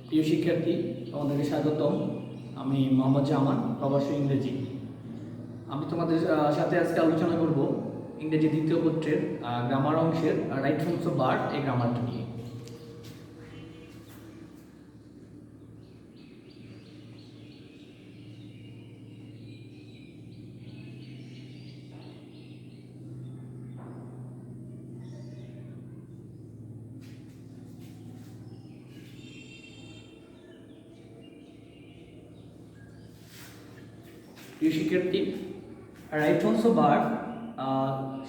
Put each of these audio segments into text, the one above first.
প্রিয় শিক্ষার্থী, তোমাদেরকে স্বাগতম। আমি মোহাম্মদ জামান, প্রবাসী ইংরেজি। আমি তোমাদের সাথে আজকে আলোচনা করব ইংরেজি দ্বিতীয় পত্রের গ্রামার অংশের রাইট ফর্মস অফ ভার্ব এই গ্রামারটা নিয়ে। প্রিয় শিক্ষার্থী, রাইট ফর্মস অফ ভার্ব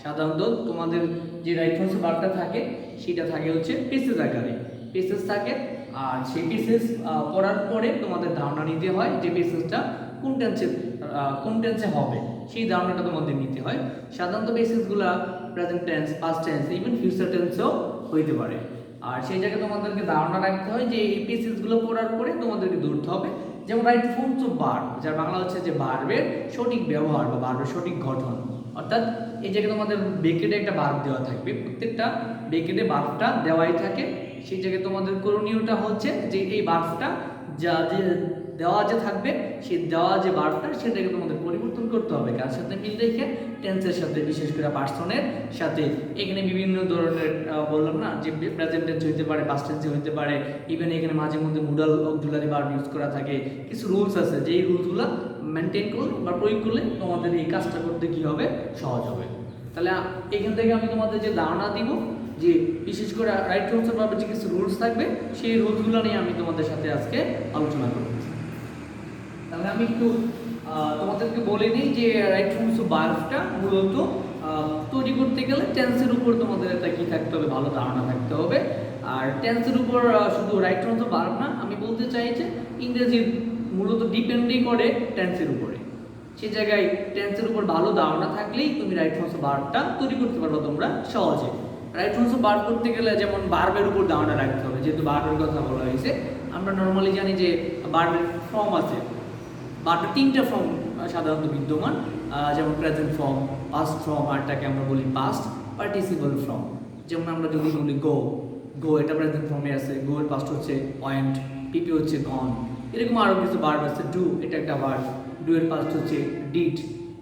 সাধারণত তোমাদের যে রাইট ফর্মস অফ ভার্বটা থাকে সেটা থাকে হচ্ছে পেসেজ আকারে। পেসেজ থাকে, আর সেই পেসেজ পড়ার পরে তোমাদের ধারণা নিতে হয় যে পেসেজটা কোন টেন্সে হবে, সেই ধারণাটা তোমাদের নিতে হয়। সাধারণত পেসেজগুলো present tense, past tense, even future টেন্সও হইতে পারে। আর সেই জায়গায় তোমাদেরকে ধারণা রাখতে হয় যে এই পেসেজগুলো পড়ার পরে তোমাদেরকে ধরতে হবে যেমন রাইট ফর্মস অফ ভার্ব, যার বাংলা হচ্ছে যে ভার্বের সঠিক ব্যবহার বা ভার্বের সঠিক গঠন। অর্থাৎ এই জায়গায় তোমাদের ব্রেকেটে একটা ভার্ব দেওয়া থাকবে, প্রত্যেকটা ব্রেকেটে ভার্বটা দেওয়াই থাকে। সেই জায়গায় তোমাদের করণীয়টা হচ্ছে যে এই ভার্বটা যা যে দেওয়া যে থাকবে, সেই দেওয়া যে ভার্বটা সেটাকে তোমাদের পরিবর্তন করতে হবে কার সাথে মিল রেখে, টেন্সের সাথে, বিশেষ করে পার্সনের সাথে। এখানে বিভিন্ন ধরনের বললাম না যে প্রেজেন্ট টেন্স হইতে পারে, পাস্ট টেন্স হইতে পারে, ইভেন এখানে মাঝে মধ্যে মুডাল অক্সিলারি ভার্ব ইউজ করা থাকে। কিছু রুলস আছে, যেই রুলসগুলো মেনটেন করলে বা প্রয়োগ করলে তোমাদের এই কাজটা করতে কি হবে, সহজ হবে। তাহলে এখান থেকে আমি তোমাদের যে ধারণা দিব যে বিশেষ করে রাইট ফর্মস অফ ভার্বের যে কিছু রুলস থাকবে, সেই রুলসগুলো নিয়ে আমি তোমাদের সাথে আজকে আলোচনা করব। তাহলে আমি একটু তোমাদেরকে বলে নিই যে রাইট ফর্মস অফ ভার্বটা মূলত তৈরি করতে গেলে টেন্সের উপর তোমাদের একটা কি থাকতে হবে, ভালো ধারণা থাকতে হবে। আর টেন্সের উপর শুধু রাইট ফর্মস অফ ভার্ব না, আমি বলতে চাই যে ইংরেজি মূলত ডিপেন্ডই করে টেন্সের উপরে। সেই জায়গায় টেন্সের উপর ভালো ধারণা থাকলেই তুমি রাইট ফর্মস অফ ভার্বটা তৈরি করতে পারবে তোমরা সহজে। রাইট ফর্মস অফ ভার্ব করতে গেলে যেমন ভার্বের উপর ধারণা রাখতে হবে, যেহেতু ভার্বের কথা বলা হয়েছে। আমরা নর্মালি জানি যে ভার্বের ফর্ম আছে, ভার্বের তিনটা ফর্ম সাধারণত বিদ্যমান, যেমন প্রেজেন্ট ফর্ম, পাস্ট ফর্ম, আরটাকে আমরা বলি পাস্ট পার্টিসিপল ফর্ম। যেমন আমরা যদি বলি গো, গো এটা প্রেজেন্ট ফর্মে আছে, গো এর পাস্ট হচ্ছে ওয়েন্ট, পিপি হচ্ছে গন। এরকম আরও কিছু ভার্ব আছে। ডু এটা একটা ভার্ব, ডু এর পাস্ট হচ্ছে ডিড,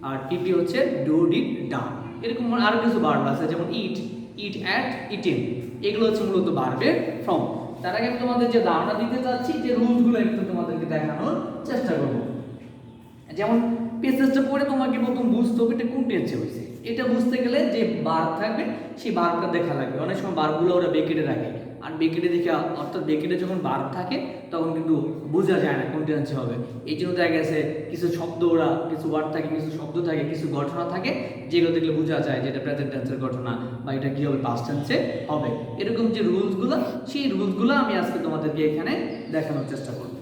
আর পিপি হচ্ছে ডু ডিড ডান। এরকম আরও কিছু ভার্ব আছে, যেমন ইট, ইট অ্যাট, ইটেন। এগুলো হচ্ছে মূলত ভার্বের ফর্ম। তার আগে আমি তোমাদের যে ধারণা দিতে চাচ্ছি, যে রুলসগুলো একটু তোমাদেরকে দেখানোর চেষ্টা করবো। যেমন পেসেজটা পড়ে তোমাকে প্রথম বুঝতে হবে এটা কোন টেন্সে হয়েছে। এটা বুঝতে গেলে যে ভার্ব থাকবে সেই ভার্বটা দেখা লাগবে। অনেক সময় ভার্বগুলো ওরা ব্রেকেটে রাখে, আর ব্রেকেটে দেখে, অর্থাৎ ব্রেকেটে যখন ভার্ব থাকে তখন কিন্তু বোঝা যায় না কোন টেন্সে হবে। এই জন্য দেখা গেছে কিছু শব্দ, ওরা কিছু ওয়ার্ড থাকে, কিছু শব্দ থাকে, কিছু ঘটনা থাকে, যেগুলো দেখলে বোঝা যায় যে এটা প্রেজেন্ট টেন্সের ঘটনা বা এটা কি হবে, পাস্ট টেন্সে হবে। এরকম যে রুলসগুলো, সেই রুলসগুলো আমি আজকে তোমাদেরকে এখানে দেখানোর চেষ্টা করব।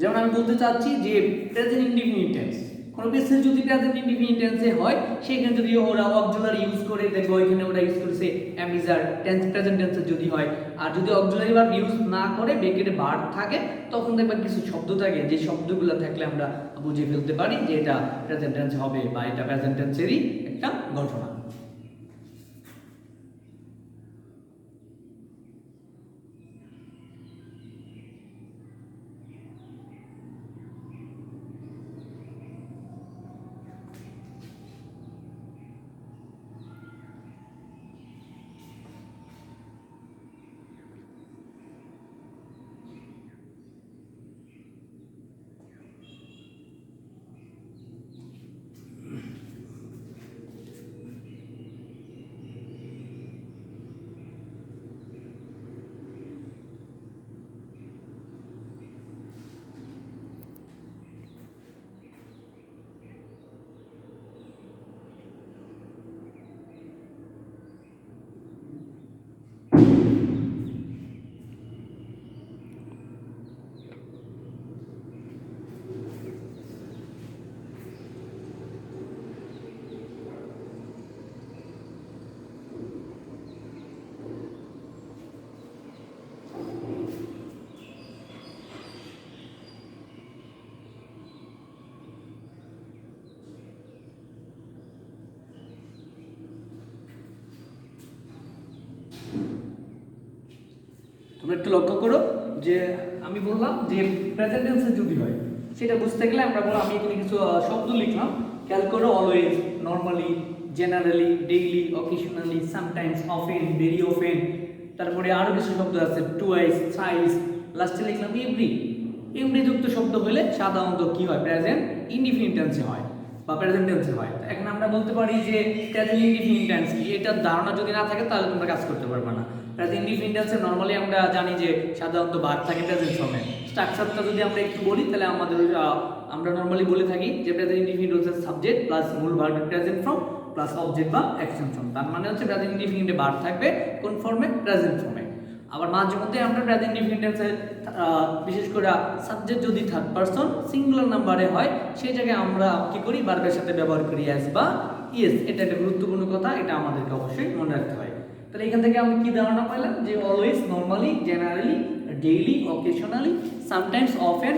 যেমন আমি বলতে চাচ্ছি যে প্রেজেন্ট ইনডিফিনিট টেন্স, কোনো পেসেজ যদি প্রেজেন্ট ইনডিফিনিট টেন্সে হয়, সেখানে যদি ওরা অক্সিলারি ইউজ করে, দেখো এখানে ওরা ইউজ করেছে অ্যামিজার, টেন্স প্রেজেন্ট টেন্সে যদি হয়। আর যদি অক্সিলারি ভার্ব ইউজ না করে, ব্রেকেটে ভার্ব থাকে, তখন দেখবা কিছু শব্দ থাকে, যে শব্দগুলো থাকলে আমরা বুঝে ফেলতে পারি যে এটা প্রেজেন্ট টেন্স হবে বা এটা প্রেজেন্ট টেন্সেরই একটা ঘটনা। আমরা একটু লক্ষ্য করো যে আমি বললাম যে প্রেজেন্ট টেন্সে যদি হয় সেটা বুঝতে গেলে আমরা বললাম আমি এখানে কিছু শব্দ লিখলাম, খেয়াল করো always, normally, generally, daily, occasionally, sometimes, often, very often, তারপরে আরো কিছু শব্দ আছে টুয়াইস, থ্রাইস, লাস্টে লিখলাম এভরি। এভরি যুক্ত শব্দ হলে সাধারণত কি হয়, প্রেজেন্ট ইনডিফিনিট টেন্সে হয় বা প্রেজেন্ট টেন্সে হয়। এখন আমরা বলতে পারি যে প্রেজেন্ট ইনডিফিনিট টেন্স কি, এটার ধারণা যদি না থাকে তাহলে তোমরা কাজ করতে পারবে না। প্রেজেন্ট ইনডিফিনিট টেন্সে নরমালি আমরা জানি যে সাধারণত ভার্ব থাকে প্রেজেন্ট ফর্মে। স্ট্রাকচারটা যদি আমরা একটু বলি তাহলে আমাদের আমরা নরমালি বলে থাকি যে প্রেজেন্ট ইনডিফিনিট হচ্ছে সাবজেক্ট প্লাস মূল ভার্বের প্রেজেন্ট ফর্ম প্লাস অবজেক্ট বা অ্যাকশন ফর্ম। তার মানে হচ্ছে প্রেজেন্ট ইনডিফিনিটে ভার্ব থাকবে কোন ফর্মে, প্রেজেন্ট ফর্মে। আবার মাঝে মধ্যে আমরা প্রেজেন্ট ইনডিফিনিট টেন্সে বিশেষ করে সাবজেক্ট যদি থার্ড পারসন সিঙ্গুলার নাম্বারে হয় সেই জায়গায় আমরা কি করি, ভার্বের সাথে ব্যবহার করি অ্যাজ বা ইয়েস। এটা একটা গুরুত্বপূর্ণ কথা, এটা আমাদেরকে অবশ্যই মনে রাখতে হয়। তাহলে এখান থেকে আমি কি ধারণা পাইলাম যে always, normally, generally, daily, occasionally, sometimes, often,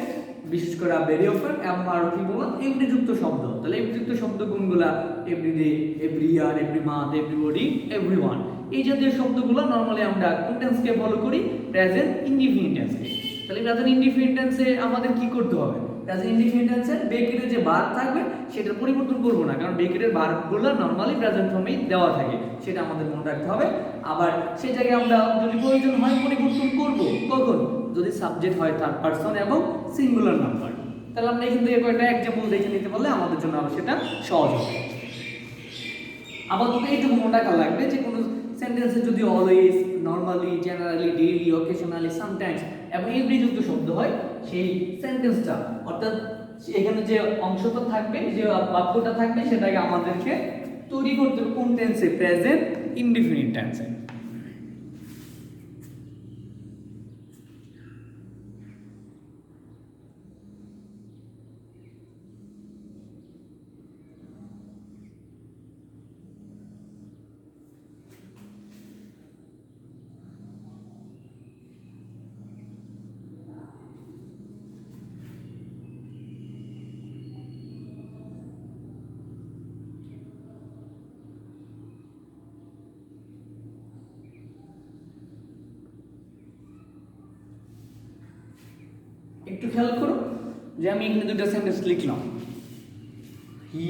বিশেষ করে ভেরি অফেন, এবং আরো কি বললাম এভরি যুক্ত শব্দ। তাহলে এভরি যুক্ত শব্দ কোনগুলা, everyday, every year, every month, everybody, everyone. এই জাতীয় শব্দগুলো নরমালি আমরা কোন টেন্সকে ফলো করি, প্রেজেন্ট ইনডিফিনিট টেন্সকে। তাহলে প্রেজেন্ট ইনডিফিনিট টেন্সে আমাদের কি করতে হবে, প্রেজেন্ট ইনডিফিনিট টেন্সে বেকের যে ভার্ব থাকবে সেটা পরিবর্তন করব না, কারণ বেকের ভার্বগুলো নরমালি প্রেজেন্ট ফর্মেই দেওয়া থাকে, সেটা আমাদের মনে রাখতে হবে। আবার সেই জায়গায় আমরা যদি প্রয়োজন হয় পরিবর্তন করব, কখন, যদি সাবজেক্ট হয় থার্ড পারসন এবং সিঙ্গুলার নাম্বার। তাহলে আমরা এখান থেকে কয়েকটা এক্সাম্পল দেখে নিতে পারলে আমাদের জন্য আরো সেটা সহজ হবে। আপাতত এইটুকু মনে রাখা লাগবে যে কোনো সেন্টেন্সে যদি always, normally, generally, daily, occasionally, sometimes এবং এভরি যুক্ত শব্দ হয় সেই সেন্টেন্সটা অর্থাৎ এখানে যে অংশটা থাকবে, যে বাক্যটা থাকবে সেটাকে আমাদেরকে তৈরি করতে হবে কোন টেন্সে, প্রেজেন্ট ইনডিফিনিট টেন্সে। একটু খেয়াল করো যে আমি এখানে দুটো সেন্টেন্স লিখলাম, he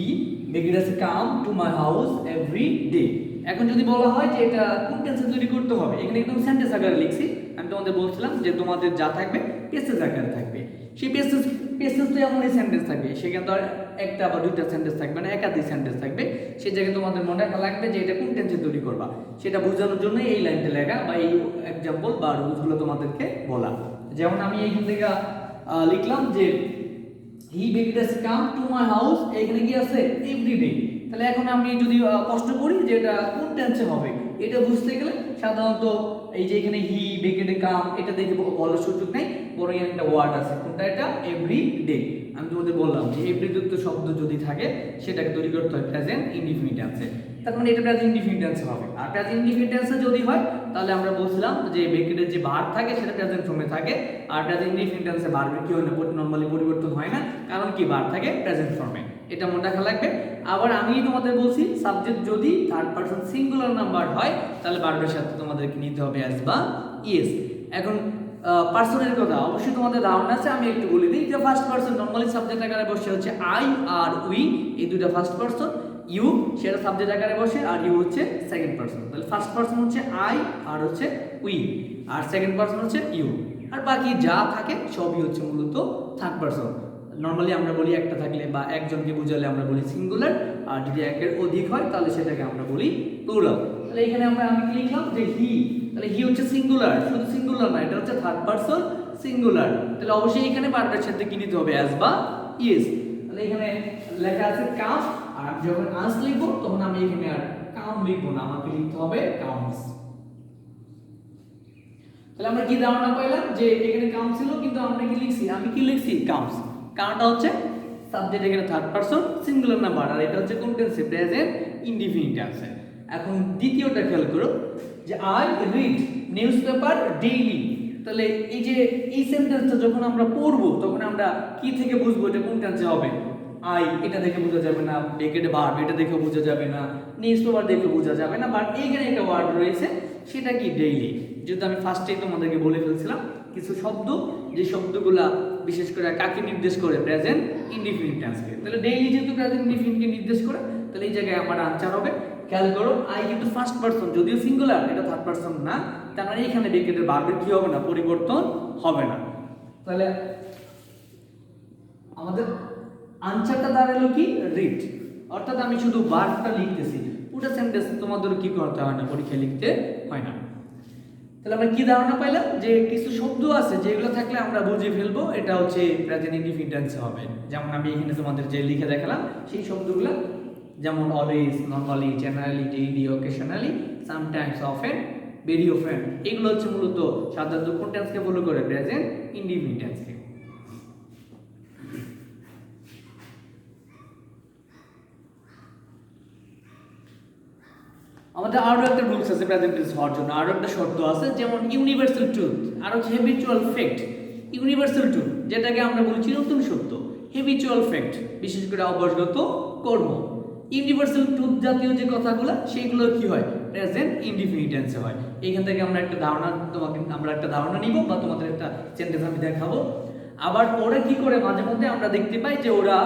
make us come to my house every day. এখন যদি বলা হয় যে এটা কোন টেন্সে তৈরি করতে হবে, এখানে একদম সেন্টেন্স আকারে লিখছি। আমি তোমাদের বলছিলাম যে তোমাদের যা থাকবে পেসেজ আকারে থাকবে, সেই পেসেজ তো এমন সেন্টেন্স থাকবে, সেখানে তো আর একটা বা দুইটা সেন্টেন্স থাকবে না, একাধিক সেন্টেন্স থাকবে। সেই জায়গায় তোমাদের মনে রাখা লাগবে যে এটা কোন টেন্সে তৈরি করবা, সেটা বোঝানোর জন্য এই লাইনটা লেখা বা এই এক্সাম্পল বা রুলসগুলো তোমাদেরকে বলা। যেমন আমি এইখান থেকে লিখলাম যে he make us come to my house, এখানে কি আছে এভরিডে। তাহলে এখন আমি যদি প্রশ্ন করি যে এটা কোন টেন্সে হবে, এটা বুঝতে গেলে সাধারণত এই যে এখানে হি বেকেটে কাম এটা দেখে বলার সুযোগ নেই, বড় একটা ওয়ার্ড আছে কোনটা, এটা এভরিডে। আমি তোমাদের বললাম যে এভরি যুক্ত শব্দ যদি থাকে সেটাকে তৈরি করতে হয় প্রেজেন্ট ইনডিফিনিট টেন্সে। তার মানে এটা প্রেজেন্ট ইনডিফিনিট টেন্সে হবে। আর প্রেজেন্ট ইনডিফিনিট টেন্সে যদি হয় তাহলে আমরা বলছিলাম যে বেকেটের যে ভার্ব থাকে সেটা প্রেজেন্ট ফর্মে থাকে, আর প্রেজেন্ট ইনডিফিনিট টেন্সে ভার্বের কি হয় না, নরমালি পরিবর্তন হয় না, কারণ কি ভার্ব থাকে প্রেজেন্ট ফর্মে। এটা মনে রাখা লাগবে। আবার আমি তোমাদের বলছি সাবজেক্ট যদি থার্ড পারসন সিঙ্গুলার নাম্বার হয় তাহলে ভার্বের সাথে তোমাদেরকে নিতে হবে অ্যাজ বা ইয়েস। এখন পার্সনের কথা অবশ্যই তোমাদের ধারণা আছে, আমি একটু বলে দিই যে ফার্স্ট পারসন নরমালি সাবজেক্ট আকারে বসে হচ্ছে আই আর উই, এই দুটো ফার্স্ট পারসন। ইউ সেটা সাবজেক্ট আকারে বসে, আর ইউ হচ্ছে সেকেন্ড পারসন। তাহলে ফার্স্ট পারসন হচ্ছে আই আর হচ্ছে উই, আর সেকেন্ড পারসন হচ্ছে ইউ, আর বাকি যা থাকে সবই হচ্ছে মূলত থার্ড পারসন। নরমালি আমরা বলি একটা থাকলে বা একজনকে বোঝালে আমরা বলি সিঙ্গুলার, আর যদি একের অধিক হয় তাহলে সেটাকে আমরা বলি প্লুরাল। তাহলে এখানে আমি কি লিখলাম যে হি, তাহলে হি হচ্ছে সিঙ্গুলার, শুধু সিঙ্গুলার না, এটা হচ্ছে থার্ড পারসন সিঙ্গুলার। তাহলে অবশ্যই এখানে ভার্বের সাথে কি নিতে হবে অ্যাজ বা ইয়েস। তাহলে এখানে লেখা আছে কাম, আর যখন আস লিখবো তখন আমি এখানে আর কাম লিখবো না, আমাকে লিখতে হবে কামস। তাহলে আমরা কি ধারণা পাইলাম যে এখানে কাম ছিল কিন্তু আমরা কি লিখছি, আমি কি লিখছি কামস। কারণটা হচ্ছে সাবজেক্ট এখানে থার্ড পারসন সিঙ্গুলার নাম্বার, আর এটা হচ্ছে কোন টেন্সে, প্রেজেন্ট ইনডিফিনিট টেন্সে। এখন দ্বিতীয়টা খেয়াল করো যে I read news paper daily. তাহলে এই যে এই সেন্টেন্সটা যখন আমরা পড়বো তখন আমরা কি থেকে বুঝবো এটা কোন টেন্সে হবে, আই এটা দেখে বোঝা যাবে না, ব্র্যাকেটে ভার্ব এটা দেখে বোঝা যাবে না, নেক্সট ওভার দেখে বোঝা যাবে না, বাট এইখানে একটা ওয়ার্ড রয়েছে সেটা কি ডেইলি। যেহেতু আমি ফার্স্টেই তোমাদেরকে বলে ফেলছিলাম কিছু শব্দ, যে শব্দগুলা বিশেষ করে কাকে নির্দেশ করে, প্রেজেন্ট ইনডিফিনিট টেন্সকে। তাহলে ডেইলি যেহেতু প্রেজেন্ট ইনডিফিনিটকে নির্দেশ করে, তাহলে এই জায়গায় আমার আনসার হবে, খেয়াল করো আই কিন্তু ফার্স্ট পারসন, যদিও সিঙ্গুলার এটা থার্ড পারসন না, তার মানে এখানে ব্র্যাকেটের ভার্বের কি হবে না, পরিবর্তন হবে না। তাহলে আমাদের আনসারটা দাঁড়ালো কি, রিড। অর্থাৎ আমি শুধু ভার্বটা লিখতেছি, পুরো সেন্টেন্স তোমাদের কি করতে হয় না, পরীক্ষায় লিখতে হয় না। তাহলে আমরা কি ধারণা পাইলাম, যে কিছু শব্দ আছে যেগুলো থাকলে আমরা বুঝে ফেলবো এটা হচ্ছে প্রেজেন্ট ইনডিফিনিট টেন্স হবে। যেমন আমি এখানে তোমাদের যে লিখে দেখালাম সেই শব্দগুলো, যেমন always, normally, generally, daily, occasionally, sometimes, often, very often, এগুলো হচ্ছে মূলত সাধারণত কোন টেন্সকে ফলো করে, প্রেজেন্ট ইনডিফিনিট টেন্সকে। আমাদের আরো একটা রুলস আছে প্রেজেন্ট টেন্স হওয়ার জন্য, আরো একটা শর্ত আছে, যেমন ইউনিভার্সাল ট্রুথ আর হচ্ছে হ্যাবিচুয়াল ফ্যাক্ট। ইউনিভার্সাল ট্রুথ যেটাকে আমরা বলি চিরন্তন সত্য, হ্যাবিচুয়াল ফ্যাক্ট বিশেষ করে অভ্যাসগত কর্ম। ইউনিভার্সাল ট্রুথ জাতীয় যে কথাগুলো সেগুলো কি হয়, প্রেজেন্ট ইনডিফিনিট টেন্সে হয়। এইখান থেকে আমরা একটা ধারণা আমরা একটা ধারণা নিব বা তোমাদের একটা সেন্টেন্স আমি দেখাবো। আবার ওরা কি করে, মাঝে মধ্যে আমরা দেখতে পাই যে ওরা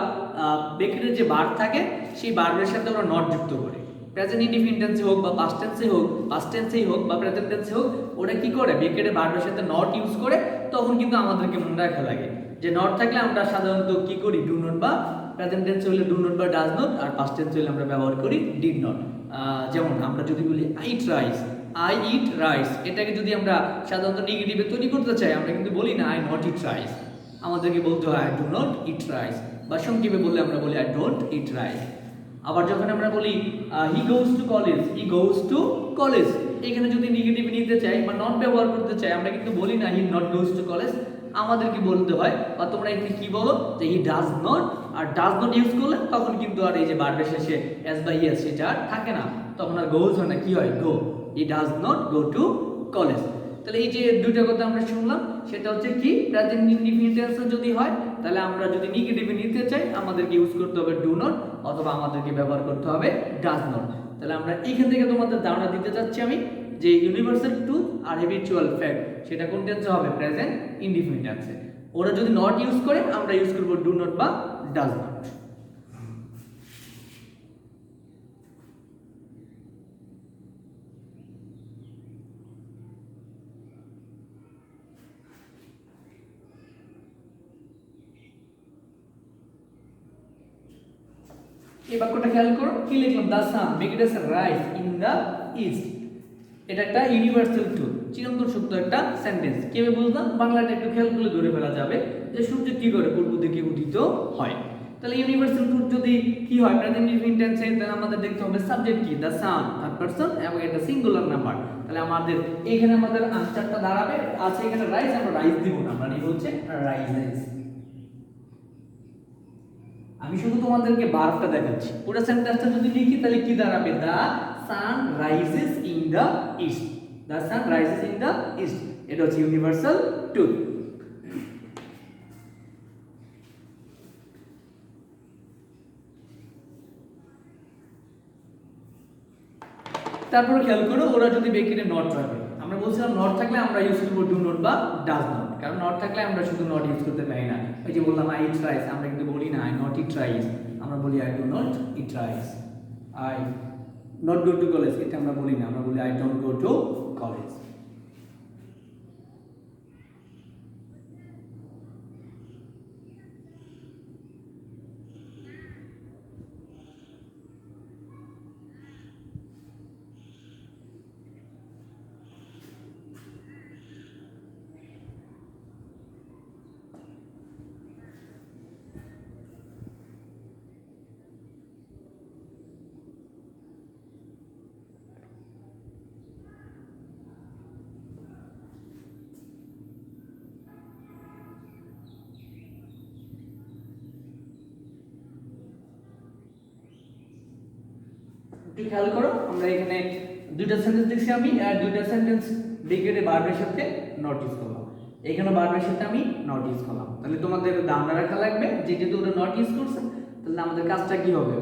ব্র্যাকেটের যে ভার্ব থাকে সেই ভার্বের সাথে ওরা নট যুক্ত করে। প্রেজেন্ট ইনডিফিনিট টেন্সে হোক বা পাস্ট টেন্সে হোক, পাস্ট টেন্সেই হোক বা প্রেজেন্ট টেন্সে হোক, ওরা কি করে ব্র্যাকেটের ভার্বের সাথে নট ইউজ করে। তখন কিন্তু আমাদেরকে মনে রাখা লাগে যে নট থাকলে আমরা সাধারণত কি করি, ডু নট, বা প্রেজেন্ট টেন্সে হলে ডু নট বা ডাজ নট, আর পাস্ট টেন্সে হলে আমরা ব্যবহার করি ডিড নট। যেমন আমরা যদি বলি I eat rice, I eat rice, এটাকে যদি আমরা সাধারণত নেগেটিভে তৈরি করতে চাই, আমরা কিন্তু বলি না আই নট ইট রাইস, আমাদেরকে বলতে হয় I do not eat rice, বা সংক্ষেপে বললে আমরা বলি আই ডোন্ট ইট রাইস। আবার যখন আমরা বলি he goes to college, he goes to college, এখানে যদি নেগেটিভ নিতে চাই বা নট ব্যবহার করতে চাই, আমরা কিন্তু বলি না he not goes to college, আমাদেরকে বলতে হয়, বা তোমরা এখানে কি বলো যে হি ডাজ নট, আর ডাজ নট ইউজ করলে তখন কিন্তু আর এই যে ভার্বের শেষে এস বা ইএস সেটা আর থাকে না, তখন আর গোজ হয় না, কি হয়, go, he does not go to college. তাহলে এই যে দুইটা কথা আমরা শুনলাম সেটা হচ্ছে কি, প্রেজেন্ট ইনডিফিনিট টেন্স যদি হয় তাহলে আমরা যদি নেগেটিভে নিতে চাই আমাদেরকে ইউজ করতে হবে ডু নট, অথবা আমাদেরকে ব্যবহার করতে হবে ডাজ নট। তাহলে আমরা এইখান থেকে তোমাদের ধারণা দিতে চাচ্ছি আমি যে ইউনিভার্সাল ট্রুথ আর হ্যাবিচুয়াল ফ্যাক্ট সেটা কোন টেন্সে হবে, প্রেজেন্ট ইনডিফিনিট টেন্সে। ওরা যদি নট ইউজ করে আমরা ইউজ করব ডু নট বা ডাজ নট। এই বাক্যটা খেয়াল করো, কি লিখলাম, the sun makes rise in the east. এটা একটা ইউনিভার্সাল ট্রুথ, চিরন্তন সত্য একটা সেন্টেন্স। কিভাবে বুঝলাম, বাংলাটা একটু খেয়াল করলে ধরে ফেলা যাবে যে সূর্য কি করে পূর্ব দিকে উদিত হয়। তাহলে ইউনিভার্সাল ট্রুথ যদি কি হয় প্রেজেন্ট ইনডিফিনিট টেন্সে, তাহলে আমাদের দেখতে হবে সাবজেক্ট কি, দা সান, থার্ড পারসন, এবং এটা সিঙ্গুলার নাম্বার। তাহলে আমাদের এখানে আমাদের আনসারটা দাঁড়াবে, আছে এখানে রাইস, আমরা রাইস দিব না, আমরা নিব হচ্ছে রাইজেস। আমি শুধু তোমাদেরকে ভার্বটা দেখাচ্ছি, পুরো সেন্টেন্সটা যদি লিখি তাহলে কি দাঁড়াবে, the sun rises in the east, the sun rises in the east, এটা হচ্ছে ইউনিভার্সাল ট্রুথ। তারপরে খেয়াল করো, ওরা যদি ব্র্যাকেটে নট রাখে, আমরা বলছিলাম নট থাকলে আমরা ইউজ করব ডু নট বা ডাজ নট, কারণ নট থাকলে আমরা শুধু নট ইউজ করতে পারি না। ওই যে বললাম আই ইট রাইস, আমরা কিন্তু বলি না আই নট ইট রাইস, আমরা বলি I do not eat rice. I not go to college, এটা আমরা বলি না, আমরা বলি I don't go to college. একটু খেয়াল করো, আমরা এখানে দুইটা সেন্টেন্স দেখছি আমি, আর দুইটা সেন্টেন্স ব্র্যাকেটে ভার্বের সাথে নট ইউজ করলাম, এখানে ভার্বের সাথে আমি নট ইউজ করলাম। তাহলে তোমাদের ধারণা রাখা লাগবে যে যেহেতু ওরা নট ইউজ করছে তাহলে আমাদের কাজটা কি হবে,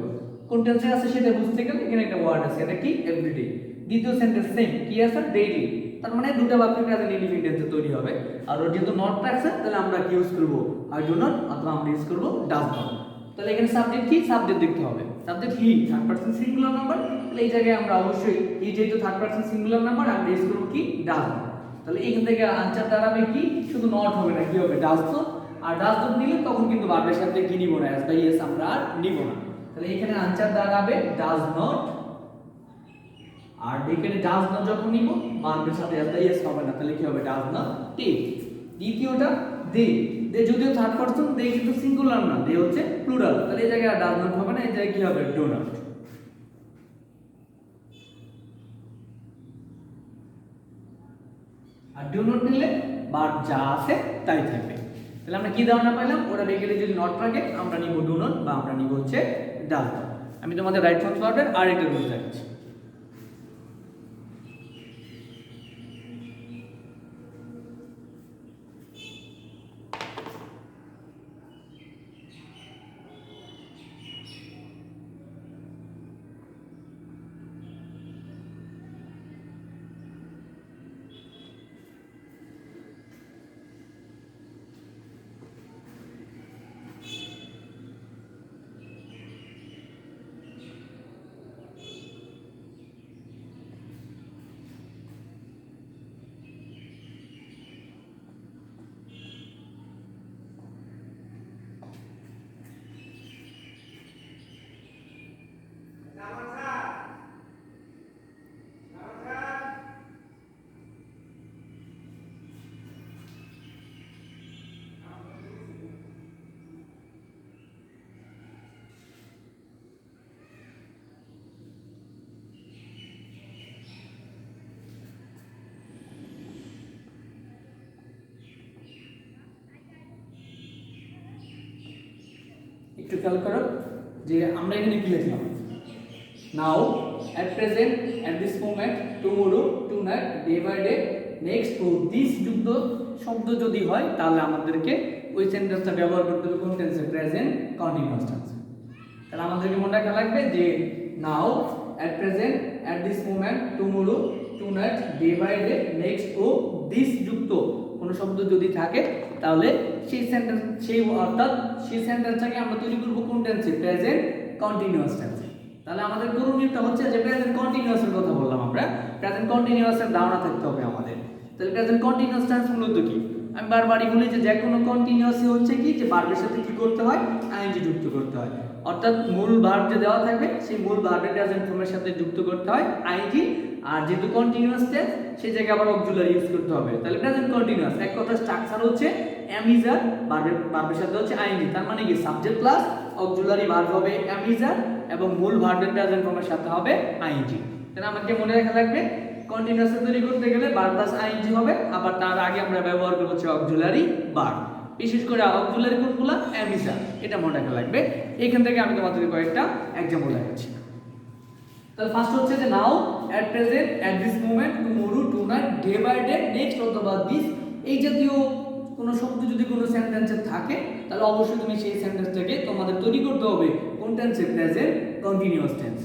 কোন টেন্সে আছে সেটা বুঝতে গেলে এখানে একটা ওয়ার্ড আছে, এটা কি এভরিডে। দ্বিতীয় সেন্টেন্স সেম, কি আছে ডেইলি, তার মানে দুটো বাক্য প্রেজেন্ট ইনডিফিনিট টেন্সে তৈরি হবে। আর ওর যেহেতু নট রাখছে তাহলে আমরা কি ইউজ করব, আর ডু নট, অথবা আমরা ইউজ করব ডাজ নট। তাহলে এখানে সাবজেক্ট কি, সাবজেক্ট দেখতে হবে, সাবজেক্ট হি, থার্ড পারসন সিঙ্গুলার নাম্বার, তাহলে এই জায়গায় আমরা অবশ্যই হি যেহেতু থার্ড পারসন সিঙ্গুলার নাম্বার আমরা ইউজ করব কি ডাজ নট। তাহলে এখান থেকে আনসার দাঁড়াবে কি, শুধু নট হবে না, কি হবে ডাজ নট। আর ডাজ নট নিলে তখন কিন্তু ভার্বের সাথে কি নিব না, এস বাই এস আমরা আর নিব না। তাহলে এখানে আনসার দাঁড়াবে ডাজ নট, আর এখানে ডাজ নট যখন নিব ভার্বের সাথে এস বাই এস হবে না, তাহলে কি হবে ডাজ নট টেক। দ্বিতীয়টা দে, দে যদিও থার্ড পারসন, দে কিন্তু সিঙ্গুলার না, দে হচ্ছে প্লুরাল, তাহলে এই জায়গায় ডাজ নট হবে না, এই জায়গায় কি হবে ডু নট। আর ডু নট নিলে ভার্ব যা আছে তাই থাকবে। তাহলে আমরা কি ধারণা পাইলাম, ওরা বেগেলে যদি নট রাখে আমরা নিব ডু নট, বা আমরা নিব হচ্ছে ডাজ নট। আমি তোমাদের রাইট ফ্রন্ট ভার্বের আরেকটা রুল দেখাচ্ছি। একটু খেয়াল করো যে আমরা এখানে কি লিখলাম, নাও, at present, at this moment, tomorrow, tonight, day by day, next, to this যুক্ত শব্দ যদি হয় তাহলে আমাদেরকে ওই সেন্টেন্সটা ব্যবহার করতে হবে কোন টেন্সে, প্রেজেন্ট কন্টিনিউয়াস টেন্সে। তাহলে আমাদেরকে মনে রাখা লাগবে যে নাও, at present, at this moment, tomorrow, tonight, day by day, next, to this যুক্ত কোনো শব্দ যদি থাকে তাহলে সেই সেন্টেন্স, সেই অর্থাৎ সেই সেন্টেন্সটাকে আমরা তৈরি করব কোন টেন্সে, প্রেজেন্ট কন্টিনিউয়াস টেন্সে। তাহলে আমাদের করণীয়টা হচ্ছে যে প্রেজেন্ট কন্টিনিউয়াস এর কথা বললাম আমরা, প্রেজেন্ট কন্টিনিউয়াস এর ধারণা থাকতে হবে আমাদের। তাহলে প্রেজেন্ট কন্টিনিউয়াস টেন্স মূলত কি, আমি বারবারই বলি যে কোনো কন্টিনিউয়াসই হচ্ছে কি, যে ভার্বের সাথে কি করতে হয়, আইএনজি যুক্ত করতে হয়। অর্থাৎ মূল ভার্ব যে দেওয়া থাকবে সেই মূল ভার্বের প্রেজেন্ট ফর্মের সাথে যুক্ত করতে হয় আইএনজি, আর যেহেতু কন্টিনিউয়াস টেন্স সেই জায়গায় আবার অক্সিলারি ইউজ করতে হবে। তাহলে প্রেজেন্ট কন্টিনিউয়াস এক কথা স্ট্রাকচার হচ্ছে এম ইজ আর, ভার্বের সাথে হচ্ছে আইএনজি, তার মানে কি সাবজেক্ট প্লাস অক্সিলারি ভার্ব হবে এম ইজ আর, এবং মূল ভার্বের প্রেজেন্ট ফর্মের সাথে হবে আইএনজি। তাহলে আমাকে মনে রাখা লাগবে কন্টিনিউয়াস তৈরি করতে গেলে ভার্ব প্লাস আইএনজি হবে, আবার তার আগে আমরা ব্যবহার করব হচ্ছে অক্সিলারি ভার্ব, বিশেষ করে অক্সিলারি কোনগুলো, এম ইজ আর, এটা মনে রাখা লাগবে। এখান থেকে আমি তোমাদেরকে কয়েকটা एग्जांपल দেখাচ্ছি। তাহলে ফার্স্ট হচ্ছে যে now, at present, at this moment, tomorrow, tonight, day by day, next অথবা দিস, এই জাতীয় কোনো শব্দ যদি কোনো সেন্টেন্সে থাকে তাহলে অবশ্যই তুমি সেই সেন্টেন্সটাকে তোমাদের তৈরি করতে হবে কোন টেন্সে, প্রেজেন্ট কন্টিনিউয়াস টেন্স।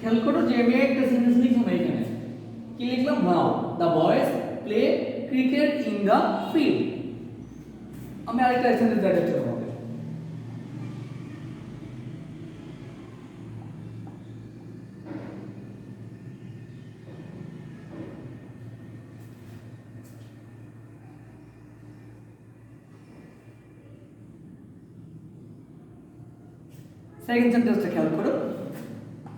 খেয়াল করো যে আমি একটা সেন্টেন্স লিখলাম, এখানে কি লিখলাম, now the boys play cricket in the field. আমি আরেকটা সেন্টেন্স দেখাচ্ছি তোমাদের, সেকেন্ড সেন্টেন্সটা খেয়াল করো,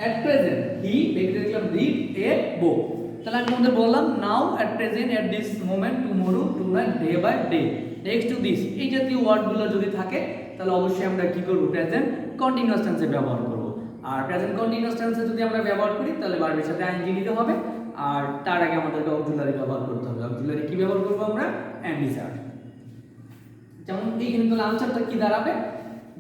at present he লিখলাম read a book। তাহলে আমি তোমাদের বললাম নাও, at present, at this moment, tomorrow, tonight, day by day, next to this এই জাতীয় ওয়ার্ডগুলো যদি থাকে তাহলে অবশ্যই আমরা কি করব, প্রেজেন্ট কন্টিনিউয়াস টেন্সে ব্যবহার করব। আর প্রেজেন্ট কন্টিনিউয়াস টেন্সে যদি আমরা ব্যবহার করি তাহলে ভার্বের সাথে আইএনজি নিতে হবে, আর তার আগে আমাদেরকে অক্সিলারি ব্যবহার করতে হবে। অক্সিলারি কি ব্যবহার করব আমরা, এমডি স্যার। যেমন এইখানে তাহলে আনসারটা কি দাঁড়াবে,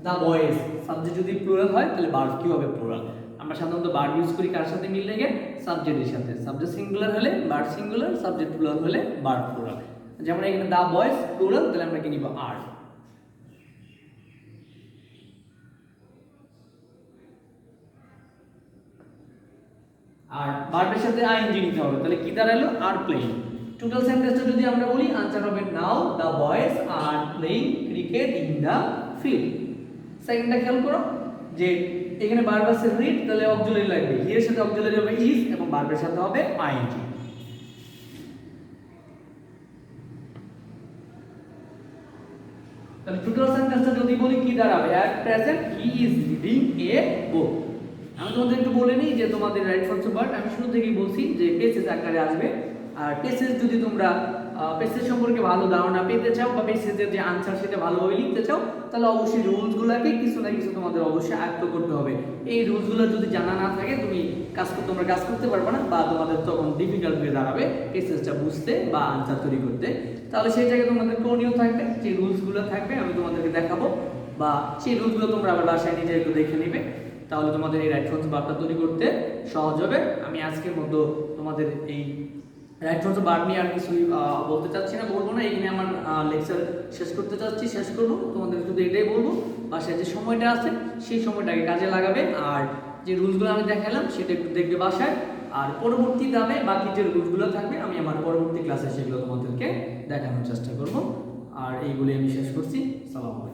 দা বয়েজ। সাবজেক্ট যদি প্লুরাল হয় তাহলে ভার্ব কি হবে, প্লুরাল। আমরা সাধারণত ভার্ব ইউজ করি কার সাথে মিল রেখে, সাবজেক্টের সাথে। সাবজেক্ট সিঙ্গুলার হলে ভার্ব সিঙ্গুলার, সাবজেক্ট প্লুরাল হলে ভার্ব প্লুরাল। যেমন এখানে দা বয়েজ প্লুরাল, তাহলে আমরা কি নিব, আর। আর ভার্বের সাথে আইএনজি নিতে হবে, তাহলে কি দাঁড়ালো, আর প্লেইং। টোটাল সেন্টেন্সটা যদি আমরা বলি, আনসার হবে now the boys are playing cricket in the field. সেকেন্ডটা খেয়াল করো যে এখানে ভার্ব আছে রিড, তাহলে অক্সিলারি লাগবে, এর সাথে অক্সিলারি হবে ইজ এবং ভার্বের সাথে হবে আইএনজি। তাহলে টোটাল সেন্টেন্সটা যদি বলি কি দাঁড়াবে, at present he is reading a book. আমি তোমাদের একটু বলে নিই যে তোমাদের রাইট ফর্মস পার্ট আমি শুরু থেকেই বলছি যে পেসেজ আকারে আসবে। আর পেসেজ যদি তোমরা পেসেজ সম্পর্কে ভালো ধারণা পেতে চাও বা পেসেজের যে আনসার সেটা ভালোভাবে লিখতে চাও, তাহলে অবশ্যই রুলসগুলোকে কিছু না কিছু তোমাদের অবশ্যই আয়ত্ত করতে হবে। এই রুলসগুলো যদি জানা না থাকে তুমি তোমরা কাজ করতে পারবে না, বা তোমাদের তখন ডিফিকাল্ট হয়ে দাঁড়াবে পেসেজটা বুঝতে বা আনসার তৈরি করতে। তাহলে সেই জায়গায় তোমাদের করণীয় থাকবে, যে রুলসগুলো থাকবে আমি তোমাদেরকে দেখাবো, বা সেই রুলসগুলো তোমরা আবার বাসায় নিজে একটু দেখে নেবে, তাহলে তোমাদের এই রাইট ফর্মস ভার্বটা তৈরি করতে সহজ হবে। আমি আজকের মতো তোমাদের এই রাইট ফর্মস ভার্ব নিয়ে আর কিছুই বলতে চাচ্ছি না, বলবো না। এখানে আমার লেকচার শেষ করতে চাচ্ছি, শেষ করবো। তোমাদের শুধু এটাই বলবো, বাসায় যে সময়টা আছে সেই সময়টাকে কাজে লাগাবে, আর যে রুলসগুলো আমি দেখালাম সেটা একটু দেখবে বাসায়। আর পরবর্তী ধাপে বাকি যে রুলসগুলো থাকবে আমি আমার পরবর্তী ক্লাসে সেগুলো তোমাদেরকে দেখানোর চেষ্টা করব। আর এইগুলি আমি শেষ করছি। সালাম আলাইকুম।